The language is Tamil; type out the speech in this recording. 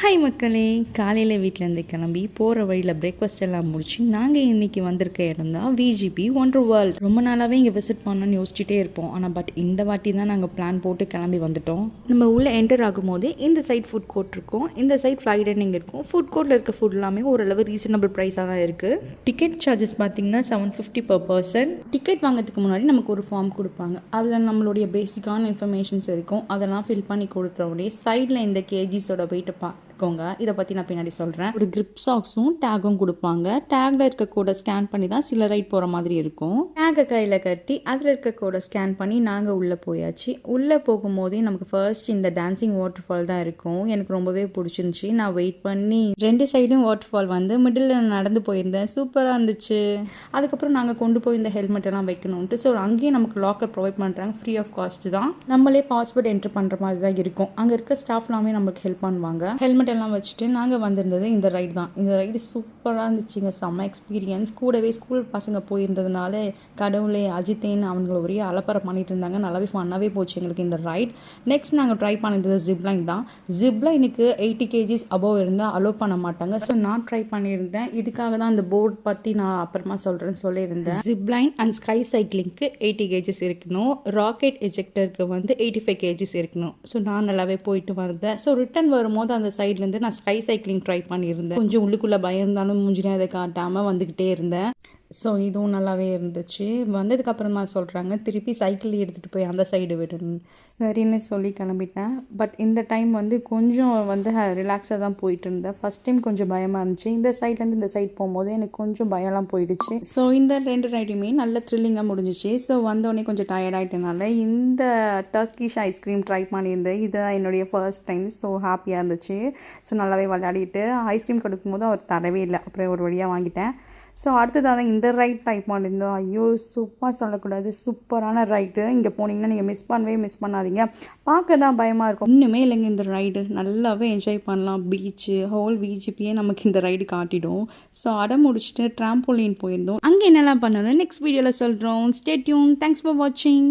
ஹாய் மக்களே, காலையில் வீட்டிலேருந்து கிளம்பி போகிற வழியில் பிரேக்ஃபாஸ்ட் எல்லாம் முடிச்சு நாங்கள் இன்றைக்கி வந்திருக்க இடம் தான் விஜிபி ஒண்டர் வேர்ல்ட். ரொம்ப நாளாகவே இங்கே விசிட் பண்ணணும்னு யோசிச்சுட்டே இருப்போம். ஆனால் இந்த வாட்டி தான் நாங்கள் பிளான் போட்டு கிளம்பி வந்துட்டோம். நம்ம உள்ளே என்டர் ஆகும்போது இந்த சைட் ஃபுட் கோர்ட் இருக்கும், இந்த சைட் ஃப்ளை டைனிங் இருக்கும். ஃபுட் கோர்ட்டில் இருக்க ஃபுட் எல்லாமே ஓரளவு ரீசனபிள் ப்ரைஸாக தான் இருக்குது. டிக்கெட் சார்ஜஸ் பார்த்திங்கன்னா 750 per person. டிக்கெட் வாங்கிறதுக்கு முன்னாடி நமக்கு ஒரு ஃபார்ம் கொடுப்பாங்க. அதில் நம்மளுடைய பேசிக்கான இன்ஃபர்மேஷன்ஸ் இருக்கும். அதெல்லாம் ஃபில் பண்ணி கொடுத்த உடனே சைடில் இந்த கேஜிஸோட வெயிட்டை பார்த்துக்கோங்க. இதை பற்றி நான் பின்னாடி சொல்கிறேன். ஒரு கிரிப் சாக்ஸும் டேகும் கொடுப்பாங்க. டேக்ல இருக்க கோடை ஸ்கேன் பண்ணி தான் சில ரைட் போகிற மாதிரி இருக்கும். டேகை கையில் கட்டி அதில் இருக்க கோடை ஸ்கேன் பண்ணி நாங்கள் உள்ளே போயாச்சு. உள்ளே போகும்போதே நமக்கு ஃபர்ஸ்ட் இந்த டான்சிங் வாட்டர் ஃபால் தான் இருக்கும். எனக்கு ரொம்பவே பிடிச்சிருந்துச்சி. நான் வெயிட் பண்ணி 2 சைடும் வாட்டர் ஃபால் வந்து மிடில் நடந்து போயிருந்தேன். சூப்பராக இருந்துச்சு. அதுக்கப்புறம் நாங்கள் கொண்டு போய் இந்த ஹெல்மெட் எல்லாம் வைக்கணும்ட்டு ஸோ அங்கேயே நமக்கு லாக்கர் ப்ரொவைட் பண்ணுறாங்க. ஃப்ரீ ஆஃப் காஸ்ட் தான். நம்மளே பாஸ்வேர்ட் என்ட்ரு பண்ணுற மாதிரி தான் இருக்கும். அங்கே இருக்க ஸ்டாஃப் எல்லாமே நமக்கு ஹெல்ப் பண்ணுவாங்க. ஹெல்மெட் எல்லாம் வச்சுட்டு நாங்கள் வந்திருந்தது இந்த ரைடு தான். இந்த ரைடு சூப்பராக இருந்துச்சுங்க. செம்ம எக்ஸ்பீரியன்ஸ். கூடவே ஸ்கூல் பசங்க போயிருந்ததுனால கடவுளே அஜித்தேன்னு அவங்கள ஒரே அலப்பறை பண்ணிட்டு இருந்தாங்க. நல்லாவே ஃபன்னாகவே போச்சு எங்களுக்கு இந்த ரைட். நெக்ஸ்ட் நாங்கள் ட்ரை பண்ணியிருந்தது ஜிப்லைன் தான். ஜிப்லைனுக்கு 80 kgs அபோவ் இருந்தால் அலோவ் பண்ண மாட்டாங்க. ஸோ நான் ட்ரை பண்ணியிருந்தேன். இதுக்காக தான் அந்த போர்ட் பற்றி நான் அப்புறமா சொல்கிறேன்னு சொல்லியிருந்தேன். ஜிப்லைன் அண்ட் ஸ்கை சைக்கிளிங்க்கு 80 kgs இருக்கணும். ராக்கெட் எஜெக்டருக்கு வந்து 85 kgs இருக்கணும். ஸோ நான் நல்லாவே போயிட்டு வந்தேன். ஸோ ரிட்டன் வரும்போது அந்த சைட்லேருந்து நான் ஸ்கை சைக்கிளிங் ட்ரை பண்ணியிருந்தேன். கொஞ்சம் உள்ளுக்குள்ளே பயம் இருந்தாலும் மூஞ்சினா அதை காட்டாமல் வந்துக்கிட்டே இருந்தேன். ஸோ இதுவும் நல்லாவே இருந்துச்சு. வந்ததுக்கப்புறம் தான் சொல்கிறாங்க திருப்பி சைக்கிள் எடுத்துகிட்டு போய் அந்த சைடு விடணும். சரின்னு சொல்லி கிளம்பிட்டேன். பட் இந்த டைம் வந்து கொஞ்சம் வந்து ரிலாக்ஸாக தான் போயிட்டு இருந்தேன். ஃபஸ்ட் டைம் கொஞ்சம் பயமாக இருந்துச்சு. இந்த சைட்லேருந்து இந்த சைட் போகும்போது எனக்கு கொஞ்சம் பயம்லாம் போயிடுச்சு. ஸோ இந்த 2 ரைடுமே நல்ல த்ரில்லிங்காக முடிஞ்சிச்சு. ஸோ வந்தோடனே கொஞ்சம் டயர்ட் ஆகிட்டனால இந்த டர்க்கிஷ் ஐஸ்கிரீம் ட்ரை பண்ணியிருந்தேன். இதுதான் என்னுடைய ஃபர்ஸ்ட் டைம். ஸோ ஹாப்பியாக இருந்துச்சு. ஸோ நல்லாவே விளையாடிட்டு ஐஸ்கிரீம் கொடுக்கும்போது அவர் தரவே இல்லை. அப்புறம் ஒரு வழியாக வாங்கிட்டேன். ஸோ அடுத்ததாக இந்த ரைட் ட்ரை பண்ணியிருந்தோம். ஐயோ சூப்பராக சொல்லக்கூடாது, சூப்பரான ரைட்டு. இங்கே போனீங்கன்னா நீங்கள் மிஸ் பண்ணாதீங்க. பார்க்க தான் பயமாக இருக்கும், இன்னுமே இல்லைங்க. இந்த ரைடு நல்லாவே என்ஜாய் பண்ணலாம். பீச்சு ஹோல் விஜிபியே நமக்கு இந்த ரைடு காட்டிடும். ஸோ அடம் முடிச்சுட்டு ட்ராம்போலின் போயிருந்தோம். அங்கே என்னெல்லாம் பண்ணணும் நெக்ஸ்ட் வீடியோவில் சொல்கிறோம். Stay tune. தேங்க்ஸ் ஃபார் வாட்சிங்.